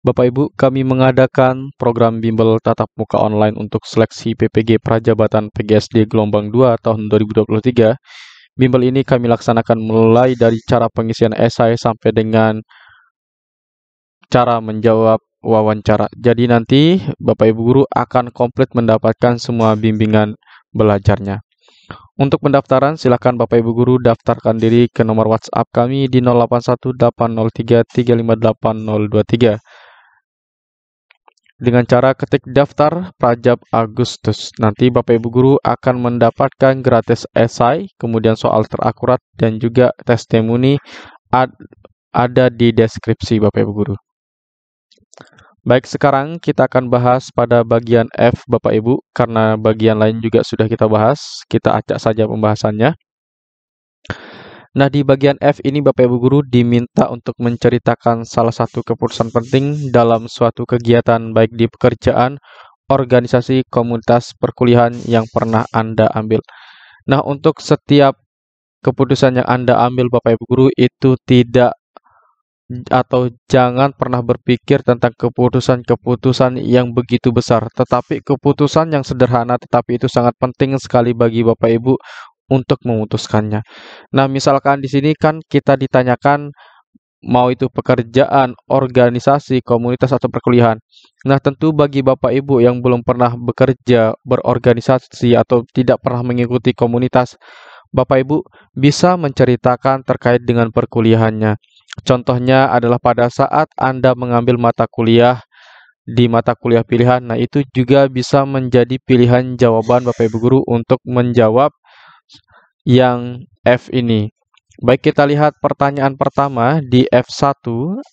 Bapak Ibu, kami mengadakan program bimbel tatap muka online untuk seleksi PPG Prajabatan PGSD Gelombang 2 tahun 2023. Bimbel ini kami laksanakan mulai dari cara pengisian esai sampai dengan cara menjawab wawancara. Jadi nanti Bapak Ibu guru akan komplit mendapatkan semua bimbingan belajarnya. Untuk pendaftaran, silakan Bapak Ibu guru daftarkan diri ke nomor WhatsApp kami di 081803358023 dengan cara ketik daftar Prajab Agustus. Nanti Bapak Ibu guru akan mendapatkan gratis esai, kemudian soal terakurat dan juga testimoni ada di deskripsi Bapak Ibu guru. Baik, sekarang kita akan bahas pada bagian F Bapak Ibu, karena bagian lain juga sudah kita bahas. Kita acak saja pembahasannya. Nah, di bagian F ini Bapak Ibu guru diminta untuk menceritakan salah satu keputusan penting dalam suatu kegiatan baik di pekerjaan, organisasi, komunitas, perkuliahan yang pernah Anda ambil. Nah, untuk setiap keputusan yang Anda ambil Bapak Ibu guru itu tidak atau jangan pernah berpikir tentang keputusan-keputusan yang begitu besar, tetapi keputusan yang sederhana tetapi itu sangat penting sekali bagi Bapak Ibu untuk memutuskannya. Nah, misalkan di sini kan kita ditanyakan mau itu pekerjaan, organisasi, komunitas atau perkuliahan. Nah, tentu bagi Bapak Ibu yang belum pernah bekerja, berorganisasi atau tidak pernah mengikuti komunitas, Bapak Ibu bisa menceritakan terkait dengan perkuliahannya. Contohnya adalah pada saat Anda mengambil mata kuliah di mata kuliah pilihan. Nah, itu juga bisa menjadi pilihan jawaban Bapak Ibu guru untuk menjawab yang F ini. Baik, kita lihat pertanyaan pertama di F1.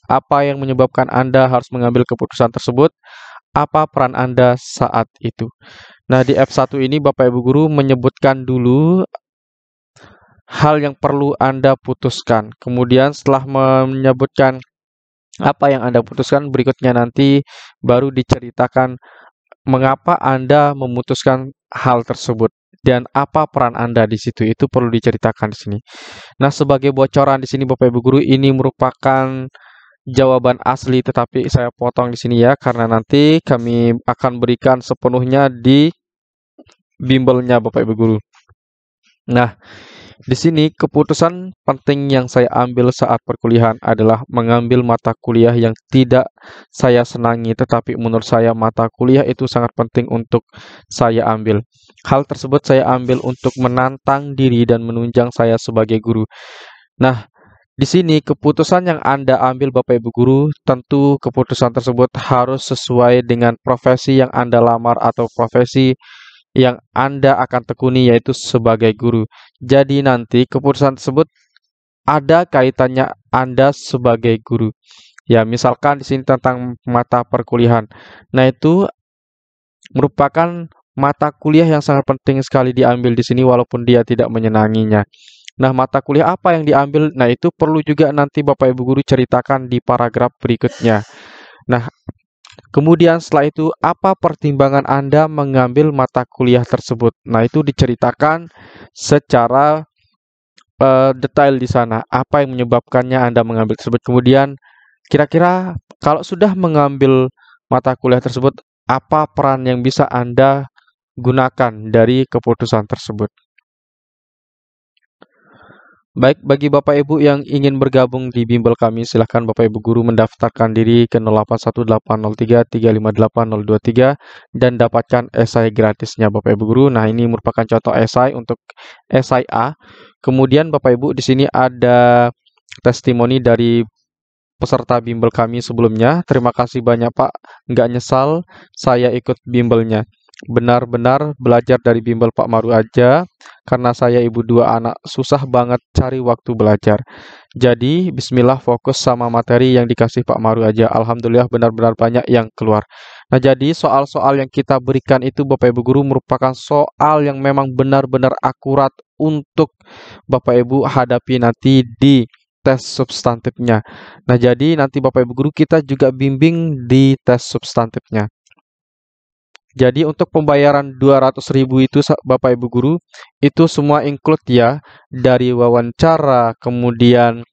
Apa yang menyebabkan Anda harus mengambil keputusan tersebut? Apa peran Anda saat itu? Nah, di F1 ini Bapak Ibu guru menyebutkan dulu hal yang perlu Anda putuskan. Kemudian setelah menyebutkan apa yang Anda putuskan, berikutnya nanti baru diceritakan mengapa Anda memutuskan hal tersebut dan apa peran Anda di situ. Itu perlu diceritakan di sini. Nah, sebagai bocoran di sini Bapak Ibu guru, ini merupakan jawaban asli tetapi saya potong di sini ya karena nanti kami akan berikan sepenuhnya di bimbelnya Bapak Ibu guru. Nah, di sini keputusan penting yang saya ambil saat perkuliahan adalah mengambil mata kuliah yang tidak saya senangi, tetapi menurut saya mata kuliah itu sangat penting untuk saya ambil. Hal tersebut saya ambil untuk menantang diri dan menunjang saya sebagai guru. Nah, di sini keputusan yang Anda ambil Bapak Ibu guru, tentu keputusan tersebut harus sesuai dengan profesi yang Anda lamar atau profesi yang Anda akan tekuni yaitu sebagai guru. Jadi nanti keputusan tersebut ada kaitannya Anda sebagai guru. Ya, misalkan di sini tentang mata perkuliahan. Nah, itu merupakan mata kuliah yang sangat penting sekali diambil di sini walaupun dia tidak menyenanginya. Nah, mata kuliah apa yang diambil? Nah, itu perlu juga nanti Bapak Ibu guru ceritakan di paragraf berikutnya. Nah, kemudian setelah itu, apa pertimbangan Anda mengambil mata kuliah tersebut? Nah, itu diceritakan secara detail di sana. Apa yang menyebabkannya Anda mengambil tersebut? Kemudian, kira-kira kalau sudah mengambil mata kuliah tersebut, apa peran yang bisa Anda gunakan dari keputusan tersebut? Baik, bagi Bapak Ibu yang ingin bergabung di bimbel kami, silahkan Bapak Ibu guru mendaftarkan diri ke 081803358023 dan dapatkan esai gratisnya Bapak Ibu guru. Nah, ini merupakan contoh esai untuk esai A. Kemudian Bapak Ibu di sini ada testimoni dari peserta bimbel kami sebelumnya. Terima kasih banyak Pak, nggak nyesal saya ikut bimbelnya. Benar-benar belajar dari bimbel Pak Maru aja, karena saya ibu dua anak, susah banget cari waktu belajar. Jadi, bismillah fokus sama materi yang dikasih Pak Maru aja. Alhamdulillah benar-benar banyak yang keluar. Nah, jadi soal-soal yang kita berikan itu Bapak Ibu Guru merupakan soal yang memang benar-benar akurat untuk Bapak Ibu hadapi nanti di tes substantifnya. Nah, jadi nanti Bapak Ibu Guru kita juga bimbing di tes substantifnya. Jadi untuk pembayaran 200.000 itu Bapak Ibu Guru itu semua include ya dari wawancara, kemudian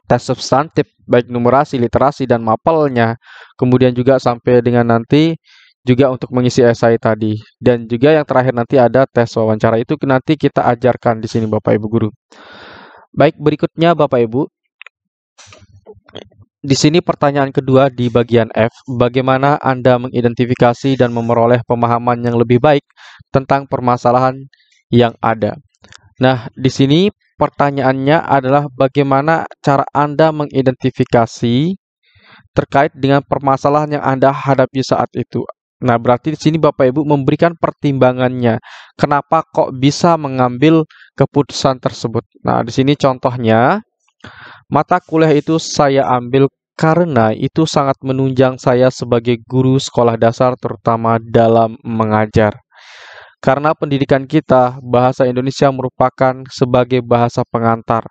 tes substantif, baik numerasi, literasi, dan mapelnya. Kemudian juga sampai dengan nanti juga untuk mengisi esai tadi. Dan juga yang terakhir nanti ada tes wawancara. Itu nanti kita ajarkan di sini Bapak Ibu Guru. Baik, berikutnya Bapak Ibu. Di sini pertanyaan kedua di bagian F, bagaimana Anda mengidentifikasi dan memperoleh pemahaman yang lebih baik tentang permasalahan yang ada? Nah, di sini pertanyaannya adalah bagaimana cara Anda mengidentifikasi terkait dengan permasalahan yang Anda hadapi saat itu. Nah, berarti di sini Bapak Ibu memberikan pertimbangannya. Kenapa kok bisa mengambil keputusan tersebut? Nah, di sini contohnya, mata kuliah itu saya ambil karena itu sangat menunjang saya sebagai guru sekolah dasar terutama dalam mengajar. Karena pendidikan kita, bahasa Indonesia merupakan sebagai bahasa pengantar.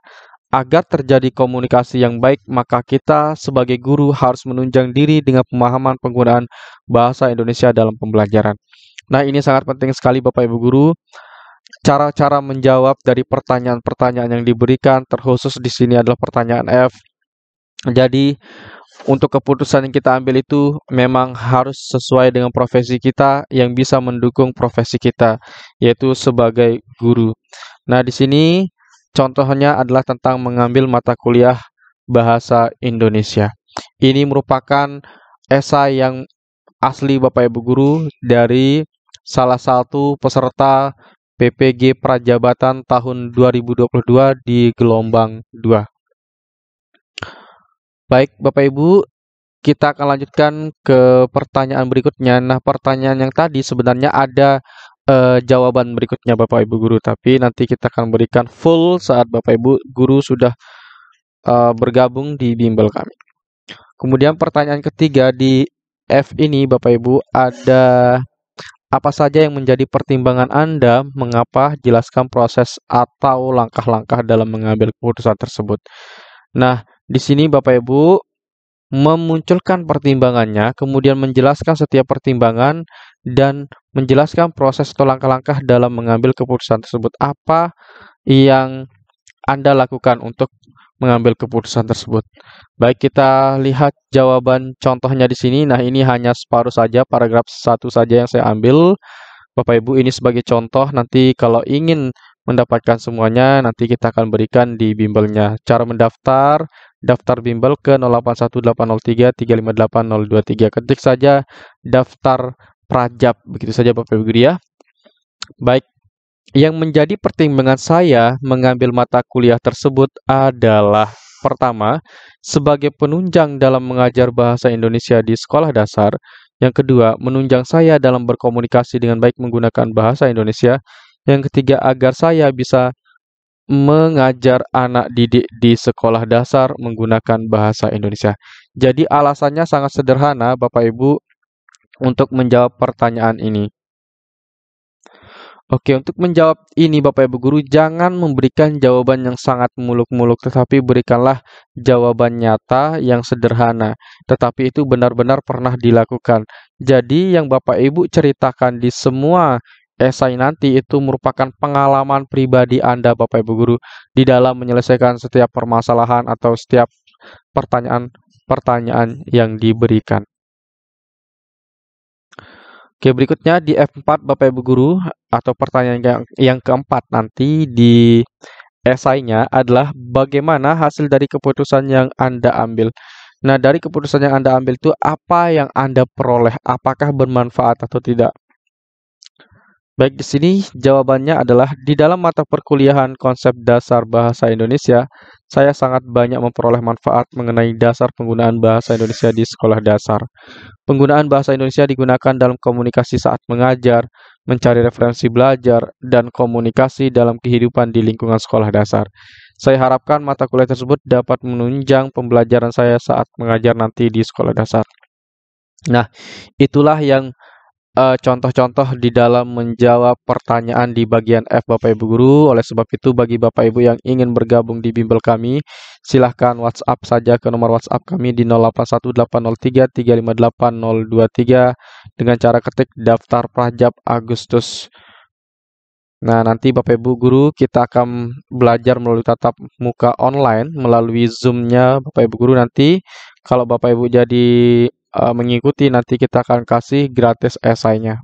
Agar terjadi komunikasi yang baik, maka kita sebagai guru harus menunjang diri dengan pemahaman penggunaan bahasa Indonesia dalam pembelajaran. Nah, ini sangat penting sekali Bapak Ibu Guru. Cara-cara menjawab dari pertanyaan-pertanyaan yang diberikan, terkhusus di sini adalah pertanyaan F. Jadi, untuk keputusan yang kita ambil itu memang harus sesuai dengan profesi kita yang bisa mendukung profesi kita, yaitu sebagai guru. Nah, di sini contohnya adalah tentang mengambil mata kuliah bahasa Indonesia. Ini merupakan esai yang asli Bapak Ibu Guru dari salah satu peserta PPG Prajabatan tahun 2022 di gelombang 2. Baik, Bapak Ibu, kita akan lanjutkan ke pertanyaan berikutnya. Nah, pertanyaan yang tadi sebenarnya ada jawaban berikutnya Bapak Ibu Guru, tapi nanti kita akan berikan full saat Bapak Ibu Guru sudah bergabung di bimbel kami. Kemudian pertanyaan ketiga di F ini Bapak Ibu ada apa saja yang menjadi pertimbangan Anda mengapa jelaskan proses atau langkah-langkah dalam mengambil keputusan tersebut. Nah, di sini Bapak Ibu memunculkan pertimbangannya, kemudian menjelaskan setiap pertimbangan dan menjelaskan proses atau langkah-langkah dalam mengambil keputusan tersebut. Apa yang Anda lakukan untuk mengambil keputusan tersebut? Baik, kita lihat jawaban contohnya di sini. Nah, ini hanya separuh saja, paragraf 1 saja yang saya ambil. Bapak Ibu, ini sebagai contoh. Nanti kalau ingin mendapatkan semuanya, nanti kita akan berikan di bimbelnya. Cara mendaftar, daftar bimbel ke 081803358023. Ketik saja daftar Prajab. Begitu saja Bapak Ibu Guru ya. Baik, yang menjadi pertimbangan saya mengambil mata kuliah tersebut adalah pertama, sebagai penunjang dalam mengajar bahasa Indonesia di sekolah dasar. Yang kedua, menunjang saya dalam berkomunikasi dengan baik menggunakan bahasa Indonesia. Yang ketiga, agar saya bisa mengajar anak didik di sekolah dasar menggunakan bahasa Indonesia. Jadi alasannya sangat sederhana Bapak Ibu untuk menjawab pertanyaan ini. Oke, untuk menjawab ini Bapak Ibu Guru, jangan memberikan jawaban yang sangat muluk-muluk, tetapi berikanlah jawaban nyata yang sederhana, tetapi itu benar-benar pernah dilakukan. Jadi yang Bapak Ibu ceritakan di semua esai nanti itu merupakan pengalaman pribadi Anda Bapak Ibu Guru di dalam menyelesaikan setiap permasalahan atau setiap pertanyaan-pertanyaan yang diberikan. Oke, berikutnya di F4 Bapak Ibu Guru atau pertanyaan yang keempat nanti di esainya adalah bagaimana hasil dari keputusan yang Anda ambil. Nah, dari keputusan yang Anda ambil itu apa yang Anda peroleh? Apakah bermanfaat atau tidak? Baik, di sini jawabannya adalah di dalam mata perkuliahan konsep dasar bahasa Indonesia, saya sangat banyak memperoleh manfaat mengenai dasar penggunaan bahasa Indonesia di sekolah dasar. Penggunaan bahasa Indonesia digunakan dalam komunikasi saat mengajar, mencari referensi belajar, dan komunikasi dalam kehidupan di lingkungan sekolah dasar. Saya harapkan mata kuliah tersebut dapat menunjang pembelajaran saya saat mengajar nanti di sekolah dasar. Nah, itulah yang contoh-contoh di dalam menjawab pertanyaan di bagian F Bapak Ibu Guru. Oleh sebab itu bagi Bapak Ibu yang ingin bergabung di bimbel kami, silahkan WhatsApp saja ke nomor WhatsApp kami di 081803358023 dengan cara ketik daftar Prajab Agustus Nah, nanti Bapak Ibu guru kita akan belajar melalui tatap muka online melalui Zoom-nya Bapak Ibu guru nanti. Kalau Bapak Ibu jadi mengikuti, nanti kita akan kasih gratis esainya.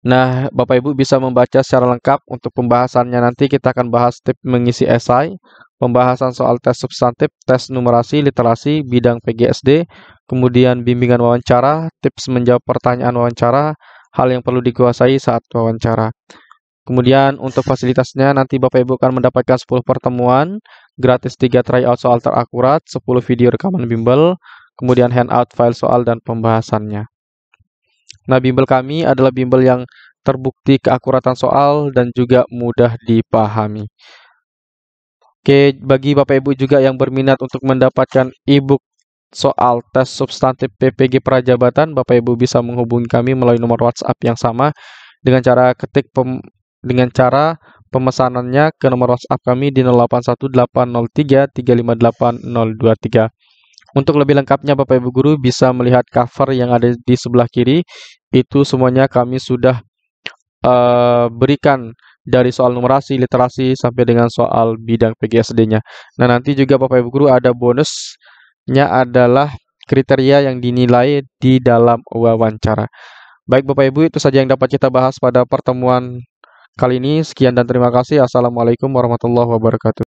Nah, Bapak Ibu bisa membaca secara lengkap untuk pembahasannya. Nanti kita akan bahas tips mengisi esai, pembahasan soal tes substantif, tes numerasi, literasi, bidang PGSD, kemudian bimbingan wawancara, tips menjawab pertanyaan wawancara, hal yang perlu dikuasai saat wawancara. Kemudian untuk fasilitasnya nanti Bapak Ibu akan mendapatkan 10 pertemuan, gratis 3 tryout soal terakurat, 10 video rekaman bimbel, kemudian handout file soal dan pembahasannya. Nah, bimbel kami adalah bimbel yang terbukti keakuratan soal dan juga mudah dipahami. Oke, bagi Bapak Ibu juga yang berminat untuk mendapatkan e-book soal tes substantif PPG Prajabatan, Bapak Ibu bisa menghubungi kami melalui nomor WhatsApp yang sama dengan cara pemesanannya ke nomor WhatsApp kami di 081803358023. Untuk lebih lengkapnya Bapak Ibu guru bisa melihat cover yang ada di sebelah kiri. Itu semuanya kami sudah berikan dari soal numerasi, literasi sampai dengan soal bidang PGSD-nya. Nah, nanti juga Bapak Ibu guru ada bonusnya adalah kriteria yang dinilai di dalam wawancara. Baik Bapak Ibu, itu saja yang dapat kita bahas pada pertemuan kali ini. Sekian dan terima kasih. Assalamualaikum warahmatullahi wabarakatuh.